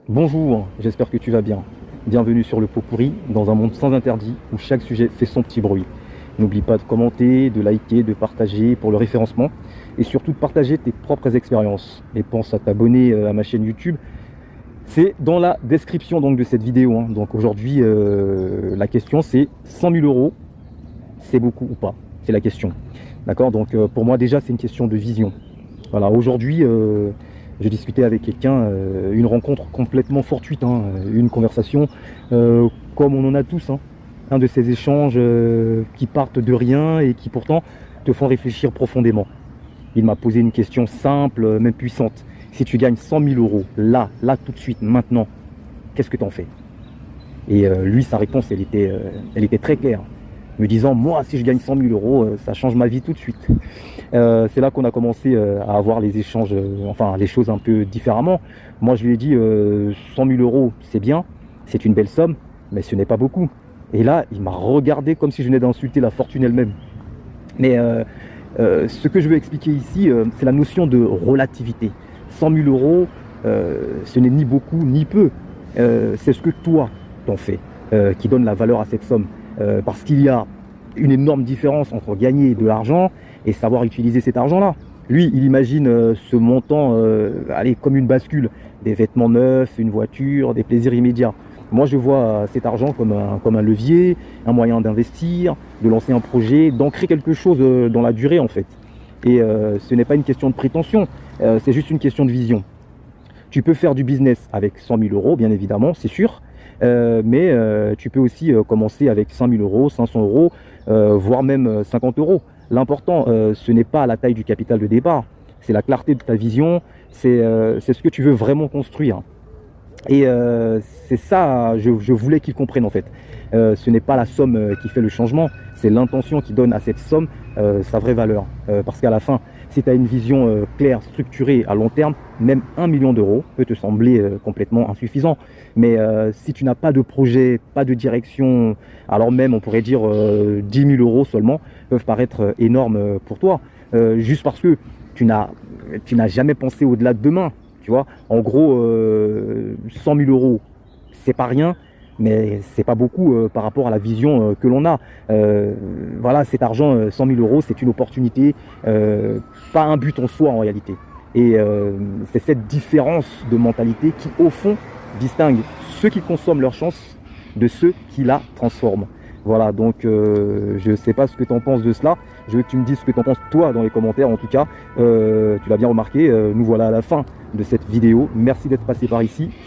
Bonjour, j'espère que tu vas bien. Bienvenue sur le pot pourri, dans un monde sans interdit où chaque sujet fait son petit bruit. N'oublie pas de commenter, de liker, de partager pour le référencement et surtout de partager tes propres expériences. Et pense à t'abonner à ma chaîne YouTube. C'est dans la description donc de cette vidéo, hein. Donc aujourd'hui, la question c'est 100 000 euros, c'est beaucoup ou pas? C'est la question. D'accord. Donc pour moi déjà c'est une question de vision. Voilà, aujourd'hui, j'ai discuté avec quelqu'un, une rencontre complètement fortuite, hein, une conversation comme on en a tous, hein. Un de ces échanges qui partent de rien et qui pourtant te font réfléchir profondément. Il m'a posé une question simple, même puissante. Si tu gagnes 100 000 euros, là, tout de suite, maintenant, qu'est-ce que tu en fais? Et lui, sa réponse, elle était très claire, me disant, moi, si je gagne 100 000 euros, ça change ma vie tout de suite. C'est là qu'on a commencé à avoir les échanges, enfin les choses un peu différemment. Moi, je lui ai dit 100 000 euros, c'est bien, c'est une belle somme, mais ce n'est pas beaucoup. Et là, il m'a regardé comme si je venais d'insulter la fortune elle-même. Mais ce que je veux expliquer ici, c'est la notion de relativité. 100 000 euros, ce n'est ni beaucoup ni peu. C'est ce que toi t'en fais qui donne la valeur à cette somme. Parce qu'il y a une énorme différence entre gagner de l'argent et savoir utiliser cet argent-là. Lui, il imagine ce montant aller comme une bascule, des vêtements neufs, une voiture, des plaisirs immédiats. Moi, je vois cet argent comme un levier, un moyen d'investir, de lancer un projet, d'ancrer quelque chose dans la durée, en fait. Et ce n'est pas une question de prétention, c'est juste une question de vision. Tu peux faire du business avec 100 000 euros, bien évidemment, c'est sûr, mais tu peux aussi commencer avec 5 000 euros, 500 euros, voire même 50 euros. L'important, ce n'est pas la taille du capital de départ, c'est la clarté de ta vision, c'est ce que tu veux vraiment construire. Et c'est ça, je voulais qu'ils comprennent en fait. Ce n'est pas la somme qui fait le changement, c'est l'intention qui donne à cette somme sa vraie valeur. Parce qu'à la fin, si tu as une vision claire, structurée à long terme, même 1 million d'euros peut te sembler complètement insuffisant. Mais si tu n'as pas de projet, pas de direction, alors même on pourrait dire 10 000 euros seulement peuvent paraître énormes pour toi. Juste parce que tu n'as jamais pensé au-delà de demain. Tu vois, en gros, 100 000 euros, c'est pas rien, mais c'est pas beaucoup par rapport à la vision que l'on a. Voilà, cet argent, 100 000 euros, c'est une opportunité, pas un but en soi en réalité. Et c'est cette différence de mentalité qui, au fond, distingue ceux qui consomment leur chance de ceux qui la transforment. Voilà, donc je ne sais pas ce que tu en penses de cela. Je veux que tu me dises ce que tu en penses toi dans les commentaires. En tout cas, tu l'as bien remarqué, nous voilà à la fin de cette vidéo. Merci d'être passé par ici.